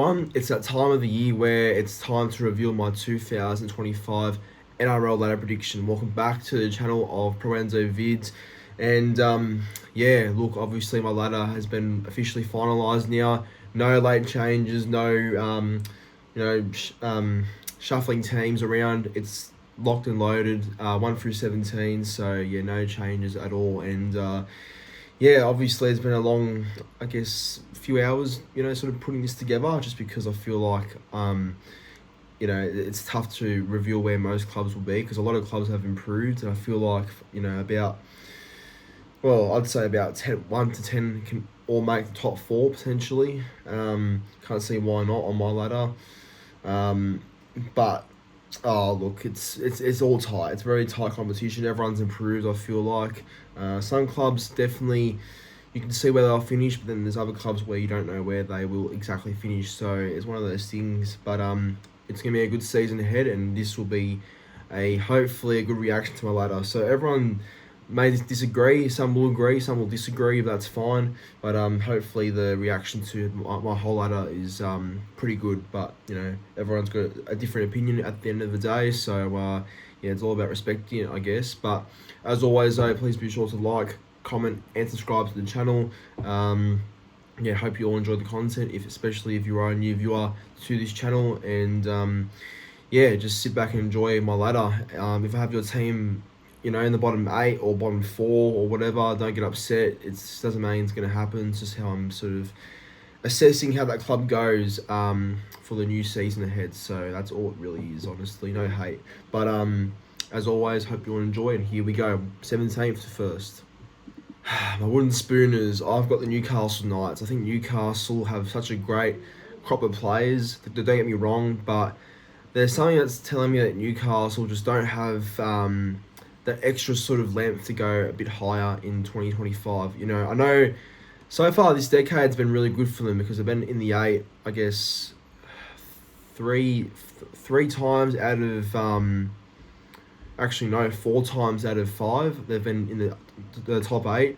everyone. It's that time of the year where it's time to reveal my 2025 NRL ladder prediction. Welcome back to the channel of Proenzo Vids. And yeah, look, obviously my ladder has been officially finalised now. No late changes, no shuffling teams around. It's locked and loaded, 1 through 17. So yeah, no changes at all. And yeah, obviously it's been a long, I guess, few hours, sort of putting this together, just because I feel like, it's tough to reveal where most clubs will be, because a lot of clubs have improved, and I feel like, I'd say about 1 to 10 can all make the top 4 potentially. Can't see why not on my ladder. But oh look, it's all tight. It's very tight competition. Everyone's improved, I feel like. Some clubs definitely you can see where they'll finish, but then there's other clubs where you don't know where they will exactly finish. So it's one of those things. But it's gonna be a good season ahead, and this will be hopefully a good reaction to my ladder. So everyone may disagree, some will agree, some will disagree, but that's fine. But hopefully the reaction to my whole ladder is pretty good. But everyone's got a different opinion at the end of the day, so yeah, it's all about respecting it, I guess. But as always though, please be sure to like, comment and subscribe to the channel. Yeah, hope you all enjoyed the content, especially if you are a new viewer to this channel. And yeah, just sit back and enjoy my ladder. If I have your team in the bottom 8 or bottom 4 or whatever, don't get upset. It doesn't mean it's going to happen. It's just how I'm sort of assessing how that club goes for the new season ahead. So that's all it really is, honestly. No hate. But as always, hope you all enjoy. And here we go, 17th to 1st. My wooden spooners, I've got the Newcastle Knights. I think Newcastle have such a great crop of players. Don't get me wrong, but there's something that's telling me that Newcastle just don't have the extra sort of length to go a bit higher in 2025. I know so far this decade's been really good for them, because they've been in the 8, I guess, three times out of actually no, 4 times out of 5 they've been in the top 8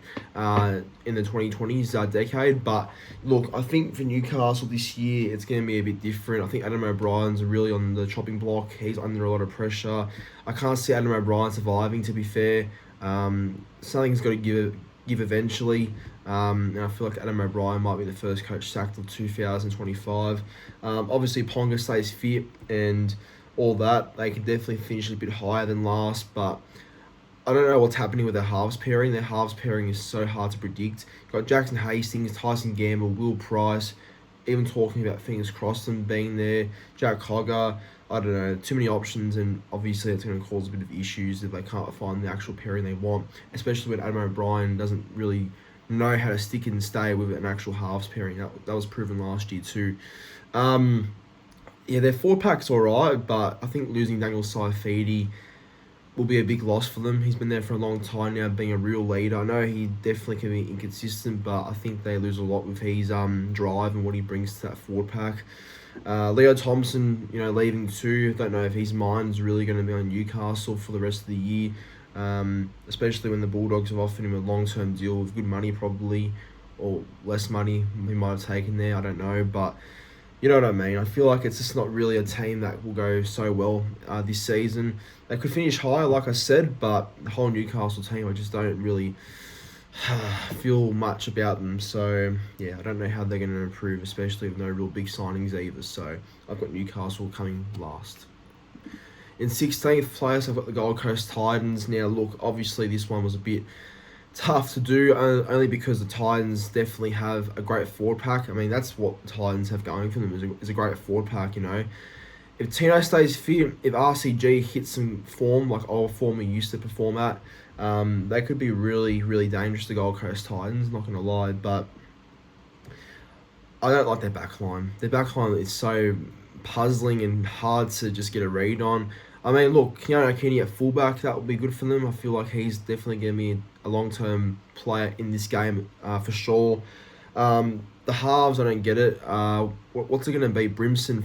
in the 2020s decade. But look, I think for Newcastle this year it's going to be a bit different. I think Adam O'Brien's really on the chopping block. He's under a lot of pressure. I can't see Adam O'Brien surviving, to be fair. Something's got to give eventually. And I feel like Adam O'Brien might be the first coach sacked of 2025. Obviously Ponga stays fit and all that, they could definitely finish a bit higher than last, but I don't know what's happening with their halves pairing. Their halves pairing is so hard to predict. You've got Jackson Hastings, Tyson Gamble, Will Price, even talking about fingers crossed them being there. Jack Cogger, I don't know, too many options, and obviously it's going to cause a bit of issues if they can't find the actual pairing they want, especially when Adam O'Brien doesn't really know how to stick and stay with an actual halves pairing. That was proven last year too. Yeah, their 4-pack's alright, but I think losing Daniel Saifidi will be a big loss for them. He's been there for a long time now, being a real leader. I know he definitely can be inconsistent, but I think they lose a lot with his drive and what he brings to that 4-pack. Leo Thompson, leaving too. Don't know if his mind's really going to be on Newcastle for the rest of the year, especially when the Bulldogs have offered him a long-term deal with good money probably, or less money he might have taken there. I don't know, but you know what I mean. I feel like it's just not really a team that will go so well this season. They could finish higher, like I said, but the whole Newcastle team, I just don't really feel much about them. So, yeah, I don't know how they're going to improve, especially with no real big signings either. So, I've got Newcastle coming last. In 16th place, I've got the Gold Coast Titans. Now, look, obviously this one was a bit tough to do, only because the Titans definitely have a great forward pack. I mean, that's what the Titans have going for them, is a great forward pack. If Tino stays fit, if RCG hits some form like old form he used to perform at, they could be really, really dangerous, the Gold Coast Titans, not going to lie. But I don't like their backline. Their backline is so puzzling and hard to just get a read on. I mean, look, Keanu Kenny at fullback, that would be good for them. I feel like he's definitely going to be a long-term player in this game for sure. The halves, I don't get it. What's it going to be? Brimson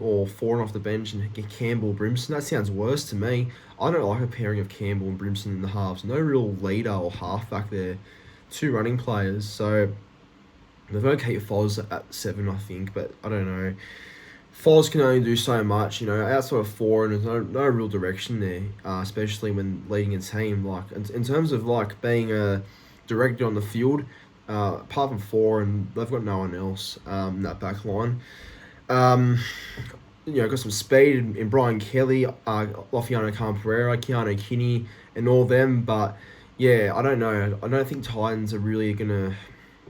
or four off the bench and get Campbell Brimson? That sounds worse to me. I don't like a pairing of Campbell and Brimson in the halves. No real leader or halfback there. 2 running players. So, They've got to keep Foz at 7, I think, but I don't know. Foz can only do so much, outside of 4, and there's no real direction there, especially when leading a team. Like, in terms of, like, being a director on the field, apart from 4, and they've got no one else in that back line. Got some speed in Brian Kelly, Lofiano Khan-Pereira, Keanu Kinney, and all them, but, yeah, I don't know. I don't think Titans are really going to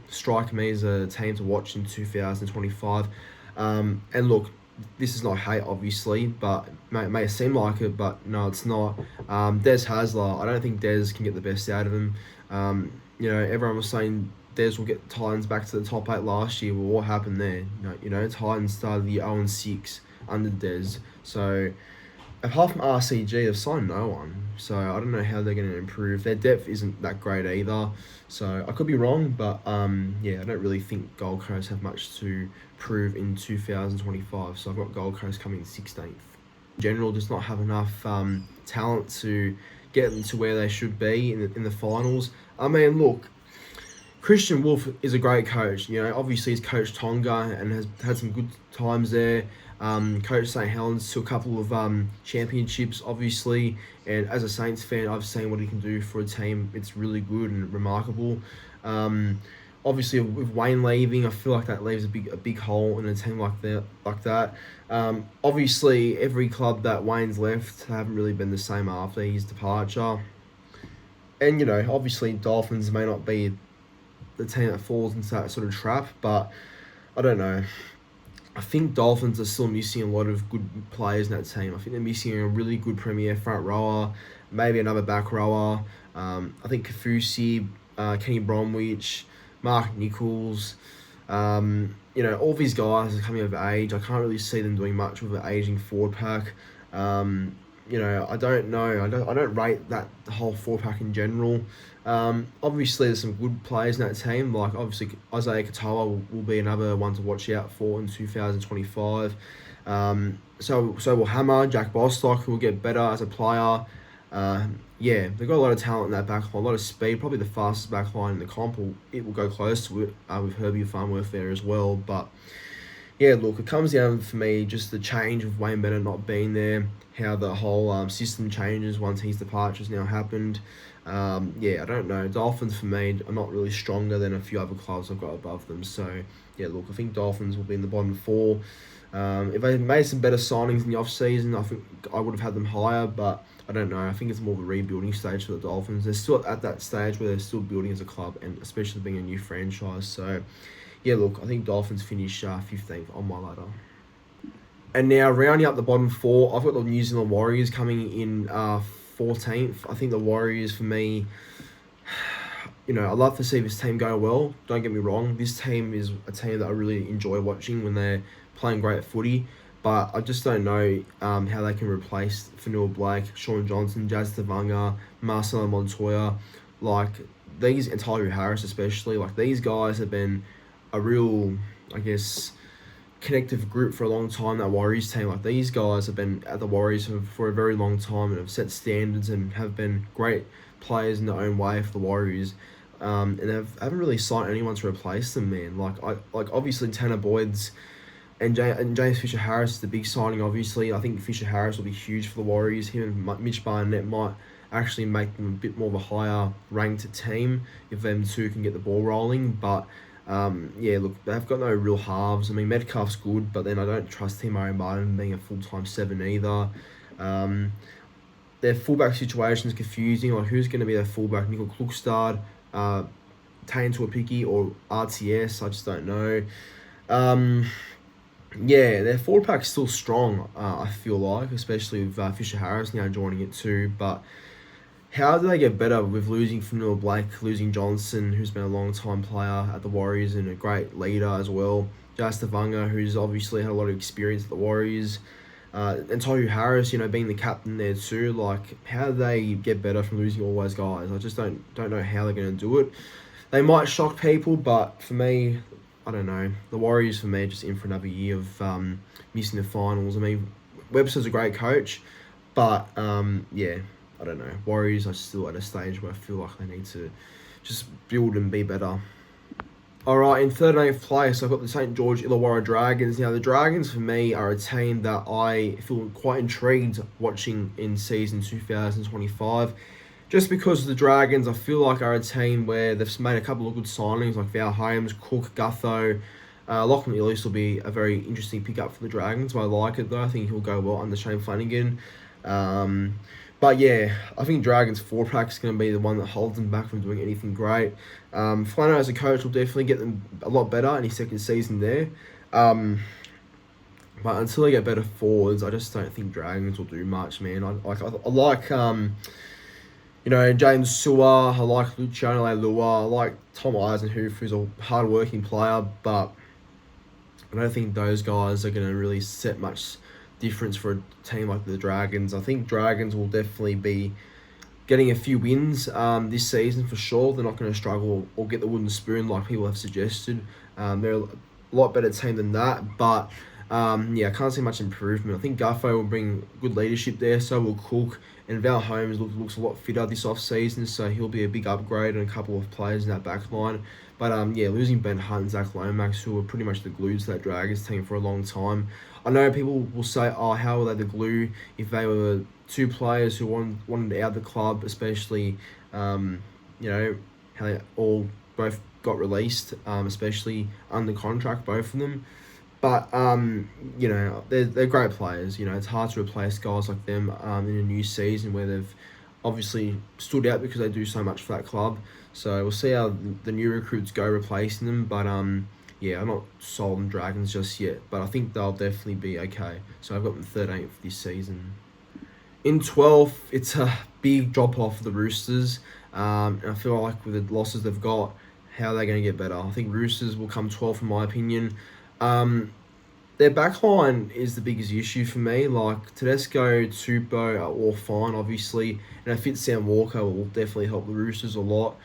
strike me as a team to watch in 2025. And look, this is not hate, obviously, but it may seem like it, but no, it's not. Des Hasler, I don't think Des can get the best out of him. Everyone was saying Des will get Titans back to the top 8 last year. Well, what happened there? Titans started the 0-6 under Des. So, apart from RCG, they've signed no one. So, I don't know how they're going to improve. Their depth isn't that great either. So, I could be wrong, but I don't really think Gold Coast have much to prove in 2025. So, I've got Gold Coast coming in 16th. In general, does not have enough talent to get them to where they should be in the finals. I mean, look, Christian Wolf is a great coach. Obviously he's coached Tonga and has had some good times there. Coach St. Helens to a couple of championships, obviously. And as a Saints fan, I've seen what he can do for a team. It's really good and remarkable. Obviously, with Wayne leaving, I feel like that leaves a big hole in a team like that. Obviously, every club that Wayne's left haven't really been the same after his departure. And, obviously, Dolphins may not be the team that falls into that sort of trap, but I don't know. I think Dolphins are still missing a lot of good players in that team. I think they're missing a really good premier front rower, maybe another back rower. I think Kafusi, Kenny Bromwich, Mark Nichols, all these guys are coming of age. I can't really see them doing much with an aging forward pack. I don't know. I don't rate that whole forward pack in general. Obviously, there's some good players in that team. Like, obviously, Isaiah Katoa will be another one to watch out for in 2025. So will Hammer, Jack Bostock, who will get better as a player. They've got a lot of talent in that back line, a lot of speed, probably the fastest back line in the comp. It will go close to it with Herbie Farnworth there as well. But, yeah, look, it comes down for me just the change of Wayne Bennett not being there, how the whole system changes once his departure's now happened. I don't know. Dolphins, for me, are not really stronger than a few other clubs I've got above them. So, yeah, look, I think Dolphins will be in the bottom 4. If they made some better signings in the off-season, I think I would have had them higher, but I don't know. I think it's more of a rebuilding stage for the Dolphins. They're still at that stage where they're still building as a club, and especially being a new franchise. So, yeah, look, I think Dolphins finish 15th on my ladder. And now, rounding up the bottom 4, I've got the New Zealand Warriors coming in 14th. I think the Warriors, for me, I'd love to see this team go well. Don't get me wrong. This team is a team that I really enjoy watching when they're playing great footy. But I just don't know how they can replace Fanua Blake, Sean Johnson, Jazz Tavanga, Marcelo Montoya. Like, these, and Tyler Harris especially, like, these guys have been a real, I guess, connective group for a long time, that Warriors team. Like, these guys have been at the Warriors for a very long time and have set standards and have been great players in their own way for the Warriors. And they haven't really signed anyone to replace them, man. Like obviously Tanner Boyd's and James Fisher-Harris is the big signing, obviously. I think Fisher-Harris will be huge for the Warriors. Him and Mitch Barnett might actually make them a bit more of a higher ranked team if them two can get the ball rolling. But look, they've got no real halves. I mean, Metcalf's good, but then I don't trust Tim Martin being a full-time 7 either. Their fullback situation is confusing. Like, who's going to be their fullback? Nickel Klukstad, Tane Tuapiki, or RTS? I just don't know. Their forward pack's still strong, I feel like, especially with Fisher-Harris now joining it too. But how do they get better with losing Fanua Blake, losing Johnson, who's been a long-time player at the Warriors and a great leader as well, Jas Tavanga, who's obviously had a lot of experience at the Warriors, and Tohu Harris, being the captain there too. Like, how do they get better from losing all those guys? I just don't know how they're going to do it. They might shock people, but for me, I don't know. The Warriors, for me, are just in for another year of missing the finals. I mean, Webster's a great coach, but, I don't know. Warriors are still at a stage where I feel like they need to just build and be better. All right, in third and eighth place, I've got the St. George Illawarra Dragons. Now, the Dragons, for me, are a team that I feel quite intrigued watching in season 2025. Just because of the Dragons, I feel like are a team where they've made a couple of good signings, like Val Holmes, Cook, Gutho. Lachlan Ilias will be a very interesting pickup for the Dragons, but I like it, though. I think he'll go well under Shane Flanagan. But yeah, I think Dragons 4-pack is going to be the one that holds them back from doing anything great. Flano as a coach will definitely get them a lot better in his second season there. But until they get better forwards, I just don't think Dragons will do much, man. I like James Sewer, I like Luciano Leilua, I like Tom Eisenhuth, who's a hard-working player, but I don't think those guys are going to really set much difference for a team like the Dragons. I think Dragons will definitely be getting a few wins this season for sure. They're not going to struggle or get the wooden spoon like people have suggested. They're a lot better team than that, but I can't see much improvement. I think Guffo will bring good leadership there, so will Cook, and Val Holmes looks a lot fitter this off-season, so he'll be a big upgrade on a couple of players in that back line. But losing Ben Hunt and Zach Lomax, who were pretty much the glue to that Dragons team for a long time. I know people will say, oh, how were they the glue if they were two players who wanted out of the club, especially, how they all both got released, especially under contract, both of them. But, they're great players. It's hard to replace guys like them in a new season where they've obviously stood out because they do so much for that club. So we'll see how the new recruits go replacing them. But, I'm not sold on Dragons just yet. But I think they'll definitely be okay. So I've got them 13th this season. In 12th, it's a big drop-off for the Roosters. And I feel like with the losses they've got, how are they going to get better? I think Roosters will come 12th in my opinion. Their backline is the biggest issue for me. Like Tedesco, Tupou are all fine, obviously, and I think Sam Walker will definitely help the Roosters a lot,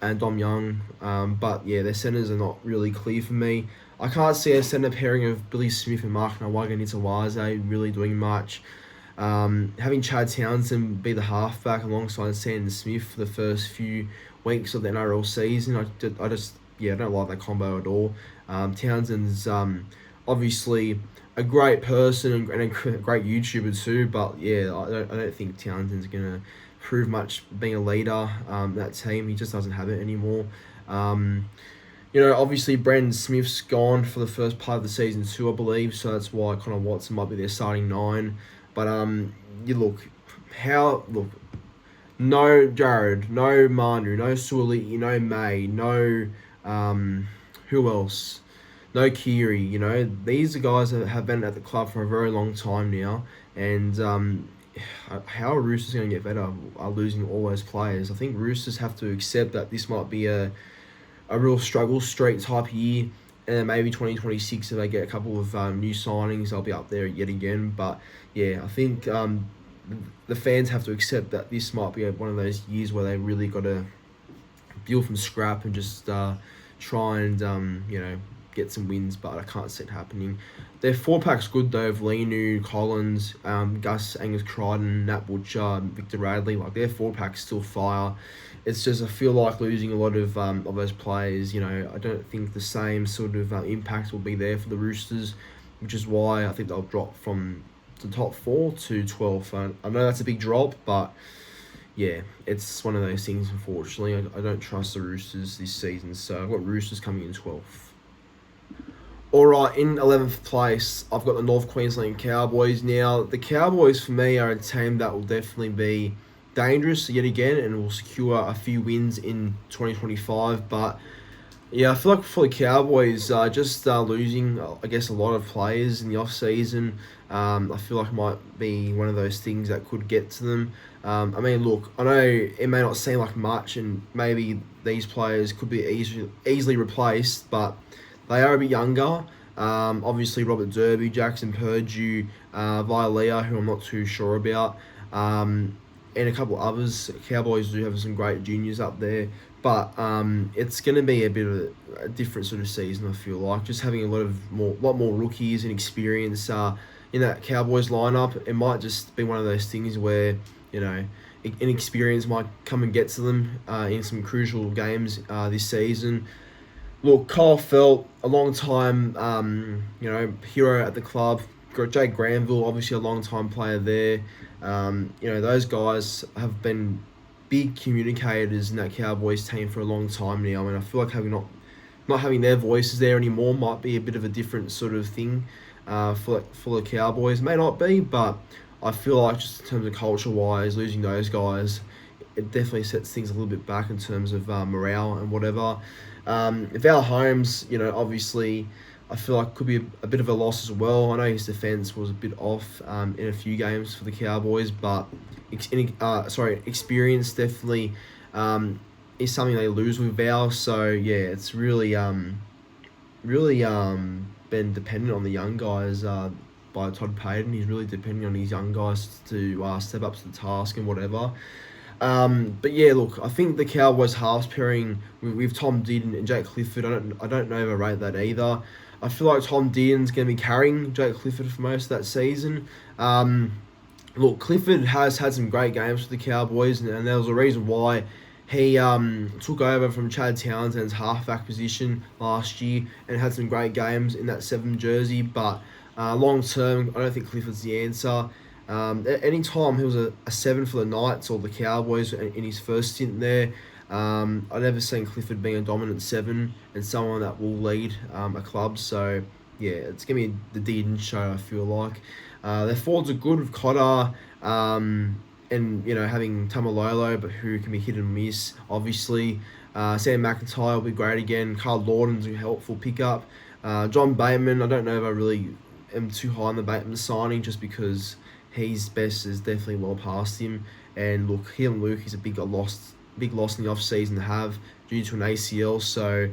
and Dom Young. But their centres are not really clear for me. I can't see a centre pairing of Billy Smith and Mark Nawaqanitawaze really doing much. Having Chad Townsend be the halfback alongside Sandon Smith for the first few weeks of the NRL season, I don't like that combo at all. Townsend's obviously a great person and a great YouTuber too, but I don't think Townsend's gonna prove much being a leader. That team, he just doesn't have it anymore. Obviously Brandon Smith's gone for the first part of the season too, I believe, so that's why Connor Watson might be their starting 9. But no Jared, no Manu, no Suoli, no May, no who else? No Kiri. These are guys that have been at the club for a very long time now, and how are Roosters going to get better? Are losing all those players? I think Roosters have to accept that this might be a real struggle streak type year, and then maybe 2026 if they get a couple of new signings, they'll be up there yet again. But I think the fans have to accept that this might be one of those years where they really got to build from scrap and just try and get some wins, but I can't see it happening. Their 4-pack's good though, of Lenu, Collins, Gus, Angus Crichton, Nat Butcher, Victor Radley. Like their 4-pack's still fire. It's just I feel like losing a lot of those players. I don't think the same sort of impact will be there for the Roosters, which is why I think they'll drop from the top 4 to 12. I know that's a big drop, but it's one of those things. Unfortunately, I don't trust the Roosters this season, so I've got Roosters coming in 12th. Alright, in 11th place, I've got the North Queensland Cowboys. Now, the Cowboys for me are a team that will definitely be dangerous yet again and will secure a few wins in 2025. But I feel like for the Cowboys, just losing, I guess, a lot of players in the off-season, I feel like it might be one of those things that could get to them. I know it may not seem like much, and maybe these players could be easily replaced, but they are a bit younger. Obviously, Robert Derby, Jackson Purdue, Vilea, who I'm not too sure about, and a couple others. Cowboys do have some great juniors up there, but it's going to be a bit of a different sort of season, I feel like. Just having a lot more rookies and experience in that Cowboys lineup, it might just be one of those things where, inexperience might come and get to them in some crucial games this season. Look, Kyle Felt, a long time, hero at the club. Got Jake Granville, obviously a long time player there. Those guys have been big communicators in that Cowboys team for a long time now. I mean, I feel like having not having their voices there anymore might be a bit of a different sort of thing for the Cowboys. May not be, but I feel like just in terms of culture wise, losing those guys, it definitely sets things a little bit back in terms of morale and whatever. Val Holmes, obviously, I feel like could be a bit of a loss as well. I know his defense was a bit off in a few games for the Cowboys, but experience definitely is something they lose with Val. So yeah, it's really been dependent on the young guys by Todd Payton. He's really depending on his young guys to step up to the task and whatever. But yeah, look, I think the Cowboys halves pairing with Tom Dearden and Jake Clifford, I don't know if I rate that either. I feel like Tom Dearden's going to be carrying Jake Clifford for most of that season. Look, Clifford has had some great games for the Cowboys, and there was a reason why he took over from Chad Townsend's halfback position last year and had some great games in that 7 jersey. But long term, I don't think Clifford's the answer. At any time he was a 7 for the Knights or the Cowboys in his first stint there, I've never seen Clifford being a dominant 7 and someone that will lead a club. So yeah, it's going to be the Dearden show, I feel like. Their forwards are good with Cotter and having Tamalolo, but who can be hit and miss, obviously. Sam McIntyre will be great again. Carl Lawton's a helpful pickup. John Bateman, I don't know if I really am too high on the Bateman signing just because his best is definitely well past him. And look, he and Luke is a big loss in the off-season to have due to an ACL. So,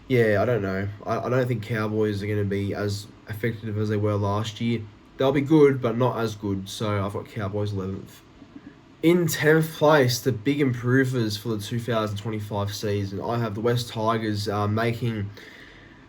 yeah, I don't know. I don't think Cowboys are going to be as effective as they were last year. They'll be good, but not as good. So I've got Cowboys 11th. In 10th place, the big improvers for the 2025 season, I have the West Tigers making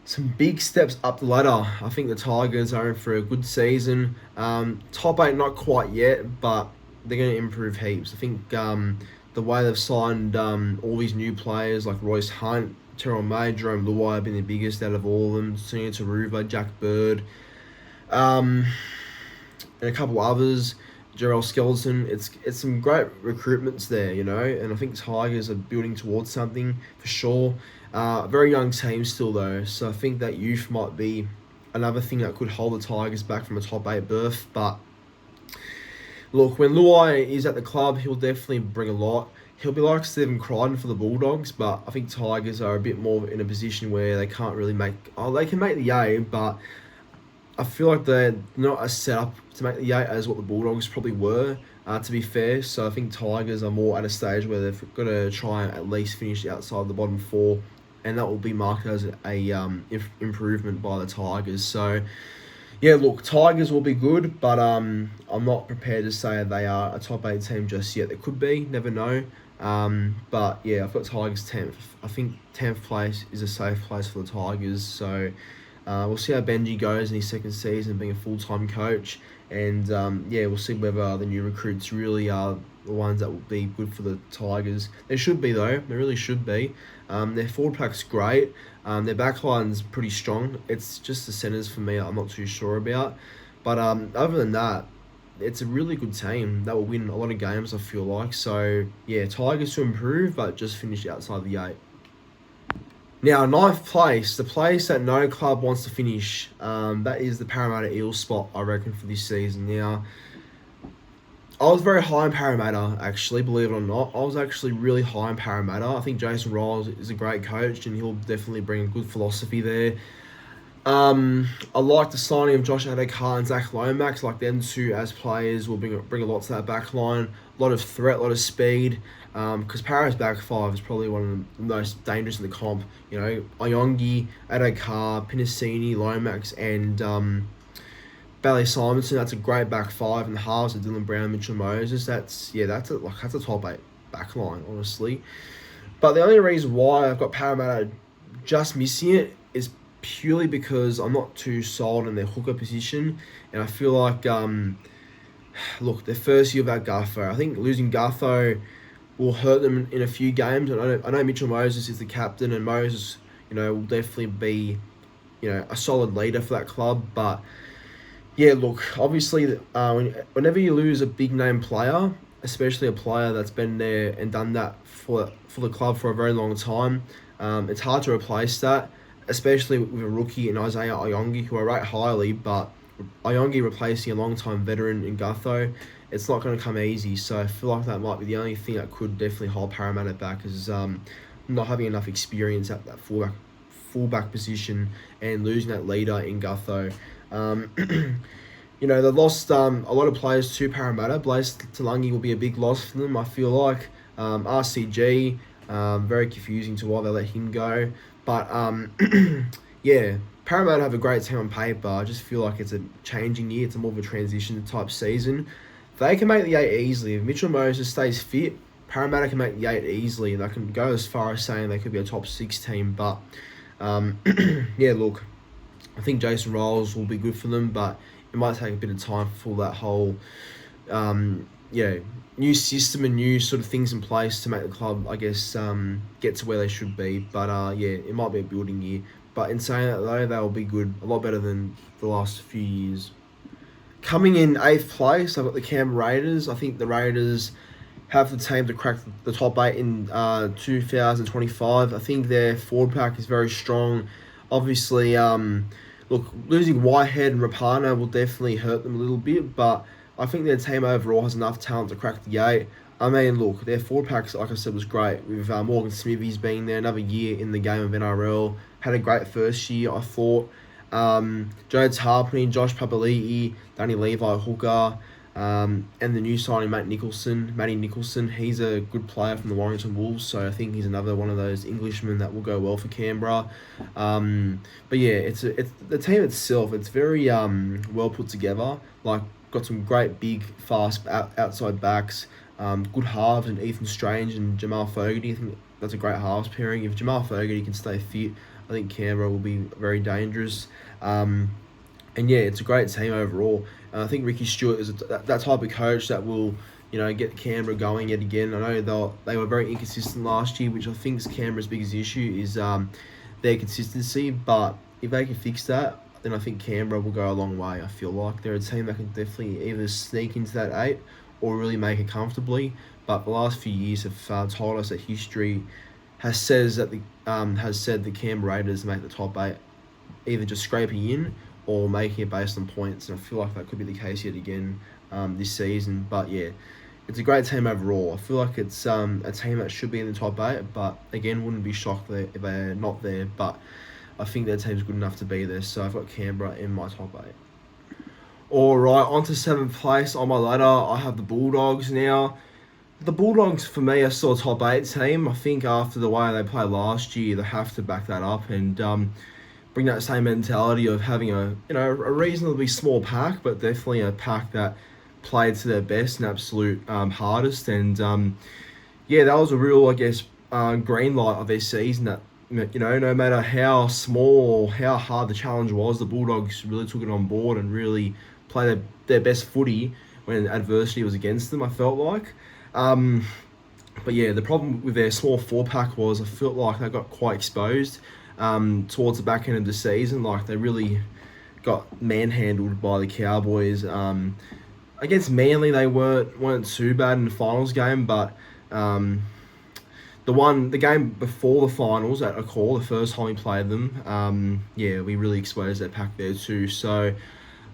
some big steps up the ladder. I think the Tigers are in for a good season. Top 8, not quite yet, but they're going to improve heaps. I think the way they've signed all these new players like Royce Hunt, Terrell May, Jerome Luai have been the biggest out of all of them. Senior Taruva, Jack Bird, and a couple others. Jarrell Skeleton, it's some great recruitments there, and I think Tigers are building towards something for sure. Very young team still though, so I think that youth might be another thing that could hold the Tigers back from a top 8 berth. But look, when Luai is at the club, he'll definitely bring a lot. He'll be like Stephen Crichton for the Bulldogs, but I think Tigers are a bit more in a position where they can't really they can make the A, but I feel like they're not as set up to make the 8 as what the Bulldogs probably were, to be fair. So I think Tigers are more at a stage where they've got to try and at least finish outside the bottom 4, and that will be marked as a improvement by the Tigers. So, yeah, look, Tigers will be good, but I'm not prepared to say they are a top 8 team just yet. They could be, never know. But, yeah, I've got Tigers 10th. I think 10th place is a safe place for the Tigers. So we'll see how Benji goes in his second season being a full-time coach. And, we'll see whether the new recruits really are the ones that will be good for the Tigers. They should be, though. They really should be. Their forward pack's great. Their backline's pretty strong. It's just the centres for me I'm not too sure about. But other than that, it's a really good team that will win a lot of games, I feel like. So, yeah, Tigers to improve, but just finish outside the 8. Now, 9th place, the place that no club wants to finish, that is the Parramatta Eels spot, I reckon, for this season. Now, I was very high in Parramatta, actually, believe it or not. I was actually really high in Parramatta. I think Jason Riles is a great coach, and he'll definitely bring a good philosophy there. I like the signing of Josh Adokar and Zach Lomax. Like them two as players will bring a lot to that back line. A lot of threat, a lot of speed. Because Parra's back 5 is probably one of the most dangerous in the comp. Iongi, Adokar, Pinasini, Lomax, and Bailey Simonson. That's a great back 5. And the halves of Dylan Brown, Mitchell Moses. That's a top 8 back line, honestly. But the only reason why I've got Parramatta just missing it is purely because I'm not too sold on their hooker position, and I feel like their first year without Gutho, I think losing Gutho will hurt them in a few games. And I know Mitchell Moses is the captain, and Moses, will definitely be, a solid leader for that club. But yeah, look, obviously, whenever you lose a big name player, especially a player that's been there and done that for the club for a very long time, it's hard to replace that, especially with a rookie in Isaiah Iongi, who I rate highly, but Iongi replacing a long-time veteran in Gutho, it's not going to come easy. So I feel like that might be the only thing that could definitely hold Parramatta back, is not having enough experience at that fullback position and losing that leader in Gutho. They lost a lot of players to Parramatta. Blaze Talangi will be a big loss for them, I feel like. RCG, very confusing to why they let him go. But, yeah, Parramatta have a great team on paper. I just feel like it's a changing year. It's more of a transition type season. They can make the 8 easily. If Mitchell Moses stays fit, Parramatta can make the 8 easily. And they can go as far as saying they could be a top 6 team. But, yeah, look, I think Jason Rolls will be good for them, but it might take a bit of time for that whole, new system and new sort of things in place to make the club, I guess, get to where they should be. But, it might be a building year. But in saying that, though, they'll be good, a lot better than the last few years. Coming in 8th place, I've got the Canberra Raiders. I think the Raiders have the team to crack the top 8 in 2025. I think their forward pack is very strong. Obviously, look, losing Whitehead and Rapana will definitely hurt them a little bit, but I think their team overall has enough talent to crack the 8. I mean, look, their forward pack, like I said, was great. With Morgan Smithies being there, another year in the game of NRL. Had a great first year, I thought. Jones Harpney, Josh Papali'i, Danny Levi, hooker, and the new signing, Matty Nicholson. He's a good player from the Warrington Wolves, so I think he's another one of those Englishmen that will go well for Canberra. But yeah, it's the team itself. It's very well put together. Like, got some great big, fast outside backs. Good halves in Ethan Strange and Jamal Fogarty. I think that's a great halves pairing. If Jamal Fogarty can stay fit, I think Canberra will be very dangerous. And yeah, it's a great team overall. And I think Ricky Stewart is that type of coach that will, get Canberra going yet again. I know they were very inconsistent last year, which I think is Canberra's biggest issue, is their consistency. But if they can fix that, then I think Canberra will go a long way. I feel like they're a team that can definitely either sneak into that 8 or really make it comfortably. But the last few years have told us that history has said the Canberra Raiders make the top 8, either just scraping in or making it based on points. And I feel like that could be the case yet again this season. But yeah, it's a great team overall. I feel like it's a team that should be in the top 8, but again, wouldn't be shocked if they're not there. But I think their team's good enough to be there. So I've got Canberra in my top 8. All right, on to 7th place on my ladder. I have the Bulldogs now. The Bulldogs, for me, are still a top 8 team. I think after the way they played last year, they have to back that up and bring that same mentality of having a reasonably small pack, but definitely a pack that played to their best and absolute hardest. And that was a real, I guess, green light of their season. That no matter how small or how hard the challenge was, the Bulldogs really took it on board and really played their best footy when adversity was against them, I felt like. But yeah, the problem with their small 4-pack was I felt like they got quite exposed towards the back end of the season. Like, they really got manhandled by the Cowboys. Against Manly, they weren't too bad in the finals game, but the game before the finals at a call, the first time we played them, we really exposed that pack there too. So,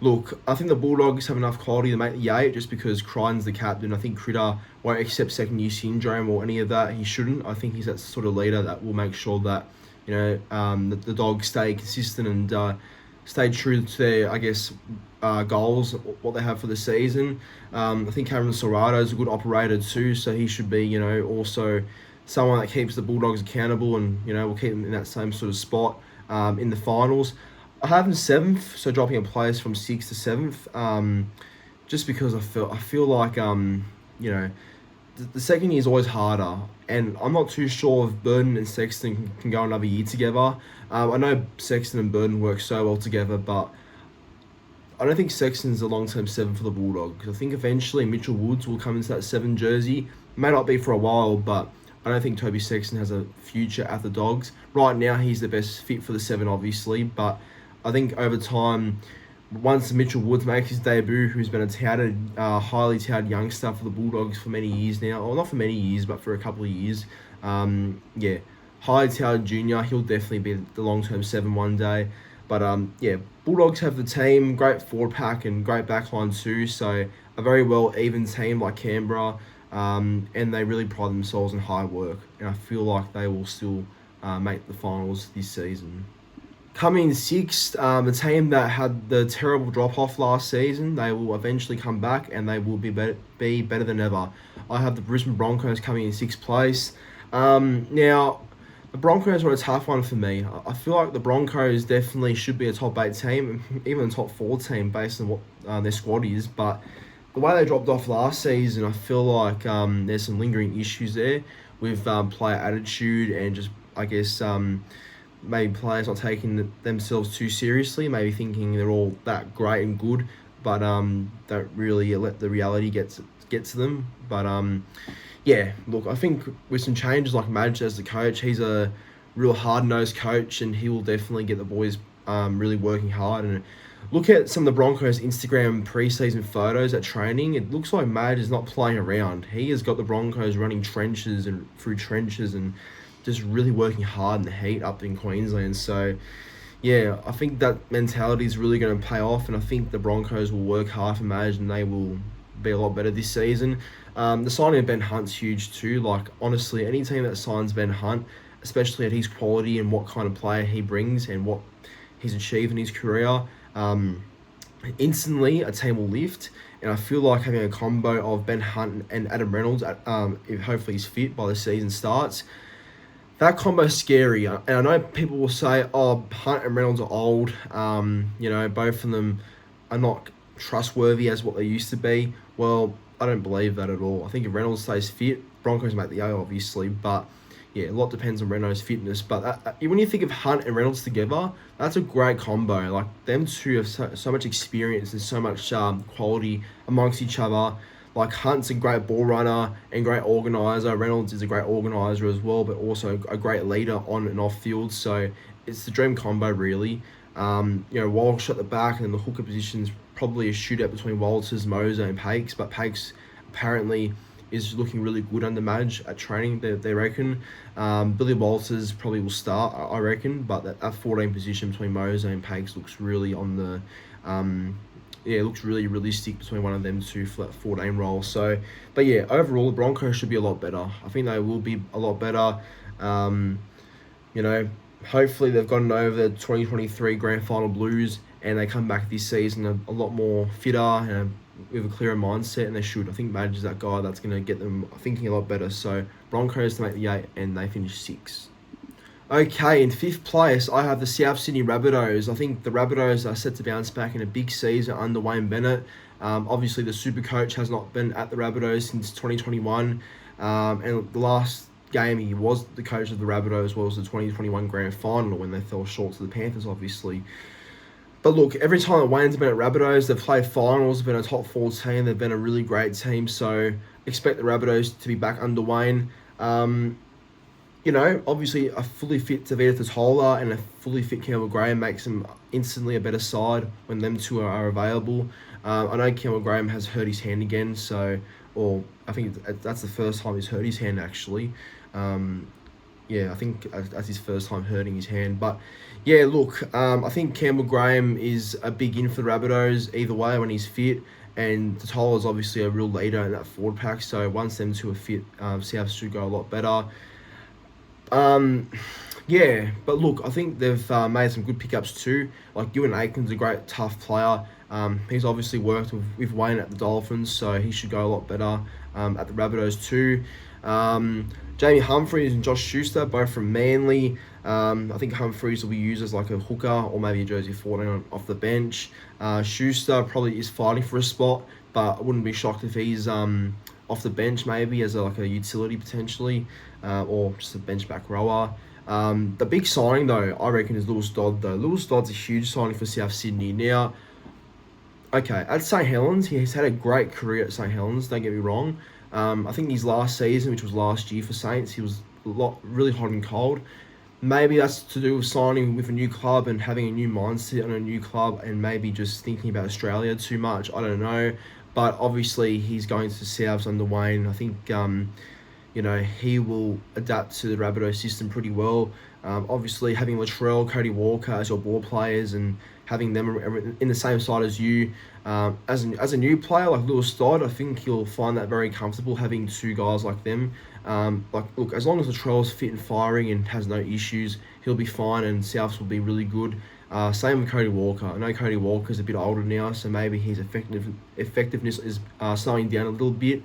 look, I think the Bulldogs have enough quality to make the 8 just because Crichton's the captain. I think Critter won't accept second-year syndrome or any of that. He shouldn't. I think he's that sort of leader that will make sure that, the Dogs stay consistent and stay true to their, I guess, goals, what they have for the season. I think Cameron Serrato is a good operator too, so he should be, also someone that keeps the Bulldogs accountable and, will keep them in that same sort of spot in the finals. I have them 7th, so dropping a place from 6th to 7th, just because I feel like, the second year is always harder, and I'm not too sure if Burden and Sexton can go another year together. I know Sexton and Burden work so well together, but I don't think Sexton's a long-term 7 for the Bulldogs. I think eventually Mitchell Woods will come into that 7 jersey. May not be for a while, but I don't think Toby Sexton has a future at the Dogs. Right now, he's the best fit for the 7, obviously, but I think over time, once Mitchell Woods makes his debut, who's been a highly touted youngster for the Bulldogs for many years now, or not for many years, but for a couple of years, highly touted junior, he'll definitely be the long-term 7 one day. But Bulldogs have the team, great forward pack and great backline too, so a very well even team like Canberra, and they really pride themselves in hard work, and I feel like they will still make the finals this season. Coming in 6th, the team that had the terrible drop-off last season, they will eventually come back and they will be better than ever. I have the Brisbane Broncos coming in 6th place. Now, the Broncos are a tough one for me. I feel like the Broncos definitely should be a top 8 team, even a top 4 team based on what their squad is. But the way they dropped off last season, I feel like there's some lingering issues there with player attitude and just, I guess, maybe players not taking themselves too seriously, maybe thinking they're all that great and good, but don't really let the reality get to them. But look, I think with some changes like Madge as the coach, he's a real hard-nosed coach, and he will definitely get the boys really working hard. And look at some of the Broncos' Instagram preseason photos at training. It looks like Madge is not playing around. He has got the Broncos running trenches and just really working hard in the heat up in Queensland. So, I think that mentality is really going to pay off, and I think the Broncos will work hard for Madge, and they will be a lot better this season. The signing of Ben Hunt's huge too. Like, honestly, any team that signs Ben Hunt, especially at his quality and what kind of player he brings and what he's achieved in his career, instantly a team will lift. And I feel like having a combo of Ben Hunt and Adam Reynolds, if hopefully he's fit by the season starts, that combo's scary. And I know people will say, oh, Hunt and Reynolds are old. Both of them are not trustworthy as what they used to be. Well, I don't believe that at all. I think if Reynolds stays fit, Broncos make the A, obviously. But, a lot depends on Reynolds' fitness. But when you think of Hunt and Reynolds together, that's a great combo. Like, them two have so much experience and so much quality amongst each other. Like, Hunt's a great ball runner and great organiser. Reynolds is a great organiser as well, but also a great leader on and off field. So it's the dream combo, really. Walsh at the back, and then the hooker position's probably a shootout between Walters, Moser, and Pakes. But Pakes apparently is looking really good under Madge at training, they reckon. Billy Walters probably will start, I reckon. But that 14 position between Moser and Pakes looks really on the... it looks really realistic between one of them two for that 14 role. So, but overall, the Broncos should be a lot better. I think they will be a lot better. Hopefully they've gotten over the 2023 Grand Final blues, and they come back this season a lot more fitter and with a clearer mindset, and they should. I think Madge is that guy that's going to get them thinking a lot better. So, Broncos to make the 8, and they finish 6. Okay, in 5th place, I have the South Sydney Rabbitohs. I think the Rabbitohs are set to bounce back in a big season under Wayne Bennett. Obviously, the super coach has not been at the Rabbitohs since 2021. And the last game he was the coach of the Rabbitohs was the 2021 Grand Final when they fell short to the Panthers, obviously. But look, every time that Wayne's been at Rabbitohs, they've played finals, they've been a top 4 team, they've been a really great team. So, expect the Rabbitohs to be back under Wayne. Obviously a fully fit Tavita Totola and a fully fit Campbell Graham makes them instantly a better side when them two are available. I know Campbell Graham has hurt his hand again, or I think that's the first time he's hurt his hand, actually. I think that's his first time hurting his hand. But, I think Campbell Graham is a big in for the Rabbitohs either way when he's fit. And Totola is obviously a real leader in that forward pack. So once them two are fit, South should go a lot better. But look, I think they've made some good pickups too. Like, Ewan Aitken's a great, tough player. He's obviously worked with Wayne at the Dolphins, so he should go a lot better at the Rabbitohs too. Jamie Humphries and Josh Schuster, both from Manly. I think Humphries will be used as like a hooker or maybe a jersey 14 off the bench. Schuster probably is fighting for a spot, but I wouldn't be shocked if he's off the bench maybe as a utility potentially, or just a bench back rower. The big signing though, I reckon, is Lewis Dodd though. Lewis Dodd's a huge signing for South Sydney. Now, okay, at St Helens, he's had a great career at St Helens, don't get me wrong. I think his last season, which was last year for Saints, he was really hot and cold. Maybe that's to do with signing with a new club and having a new mindset on a new club, and maybe just thinking about Australia too much. I don't know. But obviously, he's going to Souths under Wayne. I think he will adapt to the Rabbitoh system pretty well. Obviously, having Latrell, Cody Walker as your ball players and having them in the same side as you, as a new player like Lewis Dodd, I think you'll find that very comfortable having two guys like them. Look, as long as Latrell's fit and firing and has no issues, he'll be fine, and Souths will be really good. Same with Cody Walker. I know Cody Walker's a bit older now, so maybe his effectiveness is slowing down a little bit.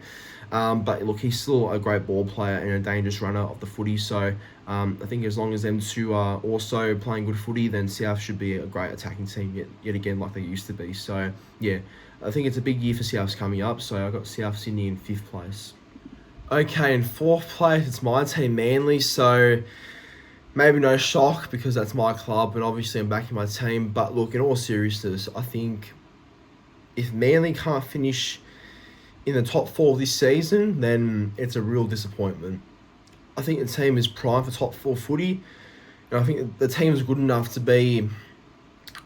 But look, he's still a great ball player and a dangerous runner of the footy. So I think as long as them two are also playing good footy, then South should be a great attacking team yet again like they used to be. So yeah, I think it's a big year for Souths coming up. So I've got South Sydney in 5th place. Okay, in 4th place, it's my team, Manly. So maybe no shock because that's my club and obviously I'm backing my team. But look, in all seriousness, I think if Manly can't finish in the top 4 this season, then it's a real disappointment. I think the team is primed for top 4 footy. And I think the team is good enough to be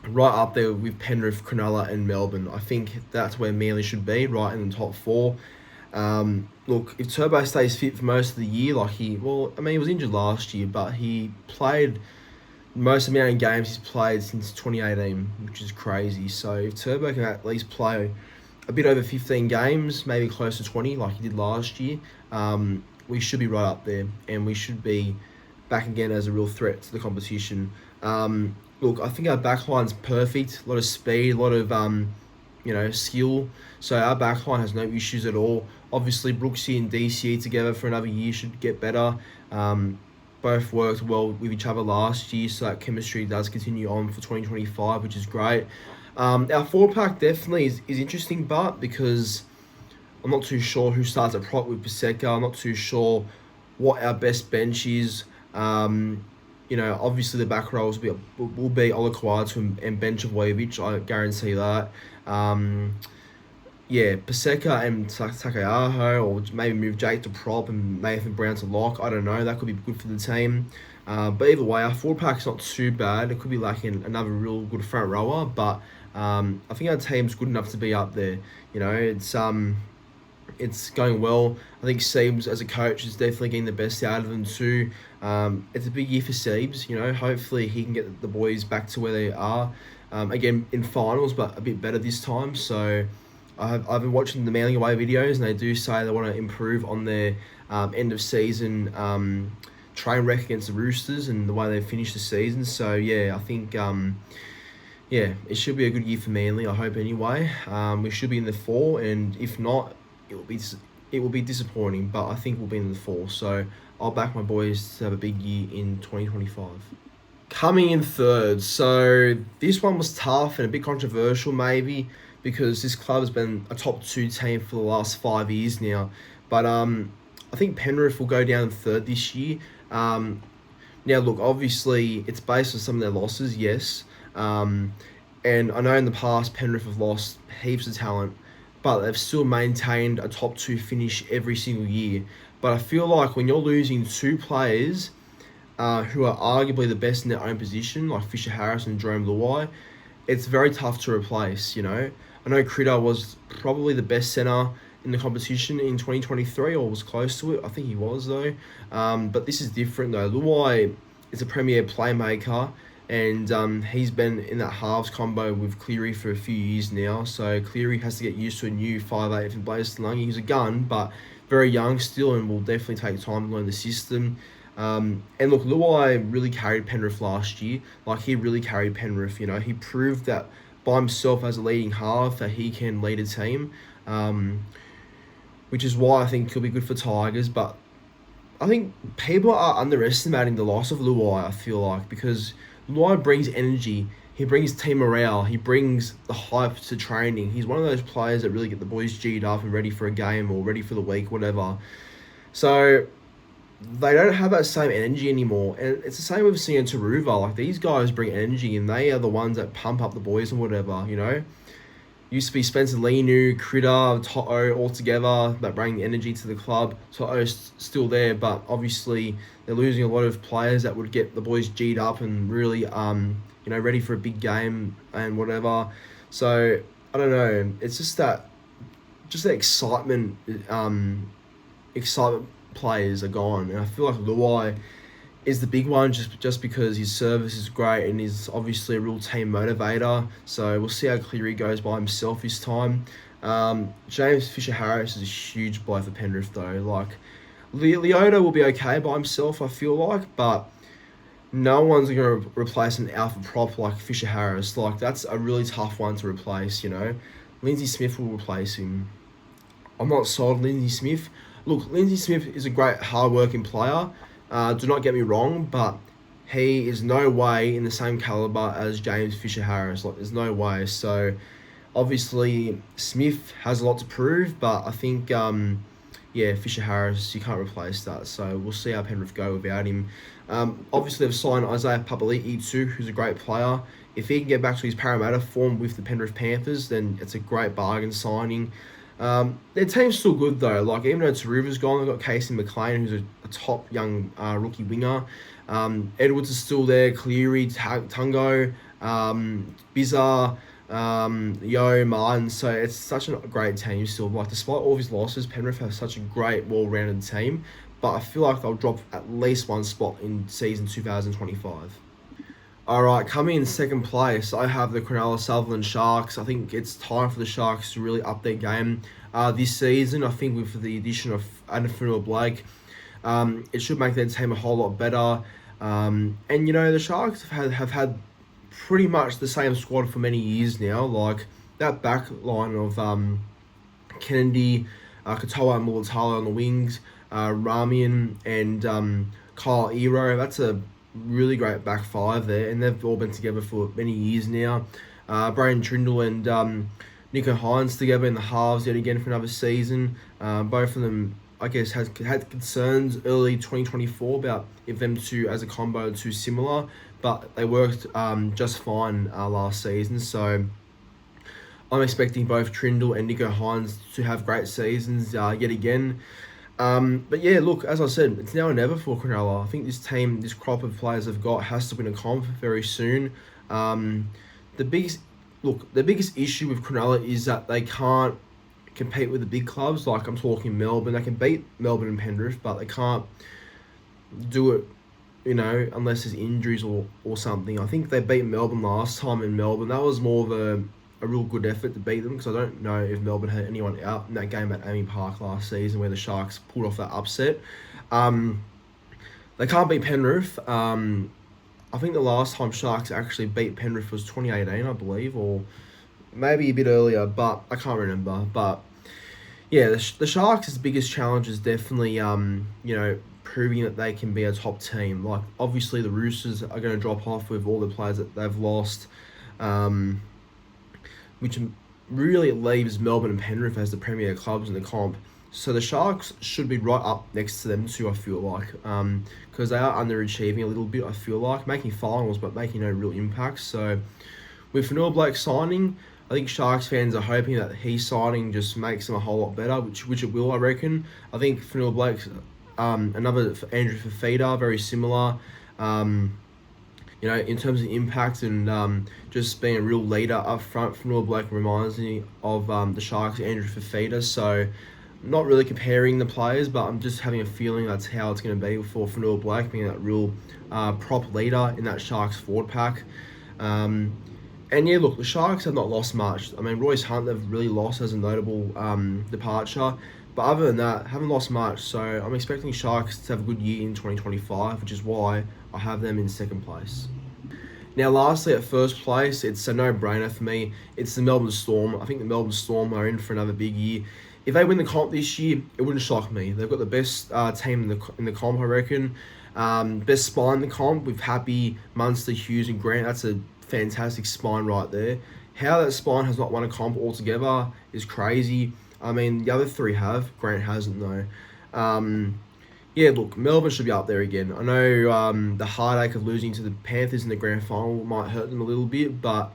right up there with Penrith, Cronulla and Melbourne. I think that's where Manly should be, right in the top 4. Look, if Turbo stays fit for most of the year, he was injured last year, but he played most amount of games he's played since 2018, which is crazy. So if Turbo can at least play a bit over 15 games, maybe close to 20 like he did last year, we should be right up there and we should be back again as a real threat to the competition. Look, I think our backline's perfect, a lot of speed, a lot of skill, so our backline has no issues at all. Obviously Brooksy and DCE together for another year should get better. Both worked well with each other last year, so that chemistry does continue on for 2025, which is great. Our forward pack definitely is interesting, but because I'm not too sure who starts at prop with Paseka, I'm not too sure what our best bench is. Obviously the back rows will be Olaquatu and bench of Wavich, I guarantee that. Paseka and Takayaho, or maybe move Jake to prop and Nathan Brown to lock. I don't know, that could be good for the team. But either way, our forward pack's not too bad. It could be lacking another real good front rower, but I think our team's good enough to be up there. It's going well. I think Siebes as a coach is definitely getting the best out of them too. It's a big year for Siebes. Hopefully he can get the boys back to where they are. Again in finals, but a bit better this time. So I've been watching the Manly Away videos, and they do say they want to improve on their end of season train wreck against the Roosters and the way they finished the season. So yeah, I think it should be a good year for Manly. I hope anyway. We should be in the 4, and if not, it will be disappointing. But I think we'll be in the 4. So I'll back my boys to have a big year in 2025. Coming in 3rd. So this one was tough and a bit controversial maybe, because this club has been a top 2 team for the last 5 years now. But I think Penrith will go down 3rd this year. Now, look, obviously, it's based on some of their losses, yes. And I know in the past, Penrith have lost heaps of talent, but they've still maintained a top 2 finish every single year. But I feel like when you're losing 2 players who are arguably the best in their own position, like Fisher Harris and Jerome Luai, it's very tough to replace, I know Critter was probably the best centre in the competition in 2023, or was close to it. I think he was, though. But this is different, though. Luai is a premier playmaker, and he's been in that halves combo with Cleary for a few years now. So Cleary has to get used to a new 5'8" from Blaze Lungi. He's a gun, but very young still, and will definitely take time to learn the system. And look, Luai really carried Penrith last year. He really carried Penrith. He proved that by himself as a leading half that he can lead a team, which is why I think he'll be good for Tigers. But I think people are underestimating the loss of Luai, I feel like, because Luai brings energy, he brings team morale, he brings the hype to training. He's one of those players that really get the boys G'd up and ready for a game or ready for the week, whatever. So they don't have that same energy anymore. And it's the same with Sia and Taruva. These guys bring energy, and they are the ones that pump up the boys and whatever, Used to be Spencer Lenu, Critter, Toto all together that bring energy to the club. Toto's still there, but obviously they're losing a lot of players that would get the boys G'd up and really ready for a big game and whatever. So I don't know. It's just that excitement. Excitement players are gone, and I feel like Luai is the big one just because his service is great and he's obviously a real team motivator. So we'll see how Cleary goes by himself this time. James Fisher-Harris is a huge blow for Penrith though. Like, Leota will be okay by himself, I feel like, but no one's going to replace an alpha prop like Fisher-Harris. Like, that's a really tough one to replace, Lindsay Smith will replace him. I'm not sold on Lindsay Smith. Look, Lindsay Smith is a great hard-working player. Do not get me wrong, but he is no way in the same caliber as James Fisher-Harris. Like, there's no way. So, obviously, Smith has a lot to prove, but I think, Fisher-Harris, you can't replace that. So, we'll see how Penrith go without him. Obviously, they've signed Isaiah Papali'i too, who's a great player. If he can get back to his Parramatta form with the Penrith Panthers, then it's a great bargain signing. Their team's still good though. Like, even though Taruva's gone, they've got Casey McLean, who's a top young rookie winger. Edwards is still there. Cleary, Tungo, Bizarre, Yo, Martin. So it's such a great team still. Like, despite all of his losses, Penrith have such a great, well-rounded team. But I feel like they'll drop at least one spot in season 2025. Alright, coming in second place, I have the Cronulla Sharks. I think it's time for the Sharks to really up their game this season. I think with the addition of Anna Blake, it should make their team a whole lot better. The Sharks have had pretty much the same squad for many years now. Like, that back line of Kennedy, Katoa and Mulatalo on the wings, Ramian and Kyle Ero. That's a really great back five there, and they've all been together for many years now. Braden Trindle and Nico Hines together in the halves yet again for another season. Both of them, I guess, had concerns early 2024 about if them two as a combo are too similar, but they worked just fine last season. So I'm expecting both Trindle and Nico Hines to have great seasons yet again. But yeah, look, as I said, it's now or never for Cronulla. I think this team, this crop of players they've got has to win a comp very soon. The biggest issue with Cronulla is that they can't compete with the big clubs. Like, I'm talking Melbourne. They can beat Melbourne and Penrith, but they can't do it, unless there's injuries or something. I think they beat Melbourne last time in Melbourne. That was more of a real good effort to beat them, because I don't know if Melbourne had anyone out in that game at Amy Park last season where the Sharks pulled off that upset. They can't beat Penrith. I think the last time Sharks actually beat Penrith was 2018, I believe, or maybe a bit earlier, but I can't remember. But yeah, the Sharks' biggest challenge is definitely, proving that they can be a top team. Like, obviously the Roosters are going to drop off with all the players that they've lost, which really leaves Melbourne and Penrith as the premier clubs in the comp. So the Sharks should be right up next to them too, I feel like, because they are underachieving a little bit, I feel like, making finals but making no real impact. So with Fonua Blake signing, I think Sharks fans are hoping that he signing just makes them a whole lot better, which it will, I reckon. I think Fonua Blake's another Andrew Fafita, very similar, in terms of impact and just being a real leader up front. Fonua Blake reminds me of the Sharks' Andrew Fafita. So not really comparing the players, but I'm just having a feeling that's how it's going to be for Fonua Blake, being that real prop leader in that Sharks forward pack. And yeah, look, the Sharks have not lost much. I mean, Royce Hunt, they've really lost as a notable departure. But other than that, haven't lost much. So I'm expecting Sharks to have a good year in 2025, which is why I have them in second place. Now, lastly, at first place, it's a no-brainer for me. It's the Melbourne Storm. I think the Melbourne Storm are in for another big year. If they win the comp this year, it wouldn't shock me. They've got the best team in the comp, I reckon. Best spine in the comp with Happy, Munster, Hughes, and Grant. That's a fantastic spine right there. How that spine has not won a comp altogether is crazy. I mean, the other three have. Grant hasn't, though. Yeah, look, Melbourne should be up there again. I know the heartache of losing to the Panthers in the grand final might hurt them a little bit, but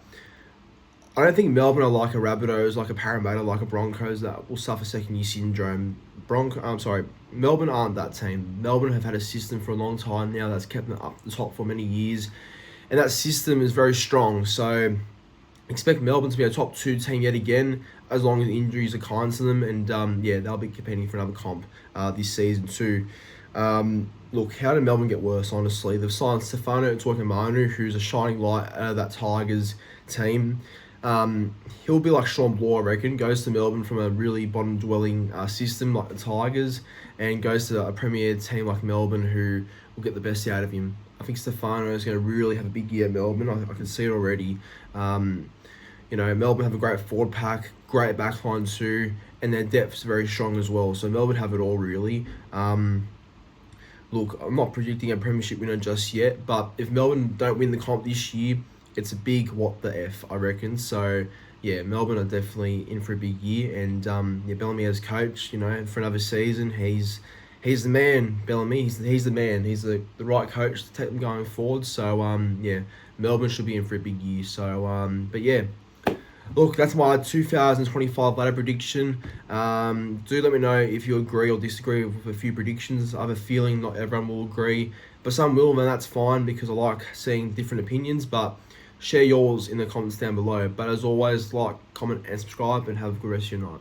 I don't think Melbourne are like a Rabbitohs, like a Parramatta, like a Broncos that will suffer second year syndrome. Melbourne aren't that team. Melbourne have had a system for a long time now that's kept them up the top for many years, and that system is very strong. So expect Melbourne to be a top 2 team yet again, as long as injuries are kind to them, and yeah, they'll be competing for another comp this season too. Look, how did Melbourne get worse? Honestly, they've signed Stefano Tuamanu, who's a shining light out of that Tigers team. He'll be like Sean Bloor, I reckon. Goes to Melbourne from a really bottom-dwelling system like the Tigers, and goes to a premier team like Melbourne, who will get the best out of him. I think Stefano is going to really have a big year at Melbourne. I can see it already. Melbourne have a great forward pack, great backline too, and their depth's very strong as well. So Melbourne have it all really. Look, I'm not predicting a premiership winner just yet, but if Melbourne don't win the comp this year, it's a big what the F, I reckon. So, yeah, Melbourne are definitely in for a big year. And, Bellamy as coach, for another season, he's the man, Bellamy. He's the man. He's the right coach to take them going forward. So, Melbourne should be in for a big year. So, but, yeah. Look, that's my 2025 ladder prediction. Do let me know if you agree or disagree with a few predictions. I have a feeling not everyone will agree, but some will, and that's fine because I like seeing different opinions. But share yours in the comments down below. But as always, like, comment, and subscribe, and have a good rest of your night.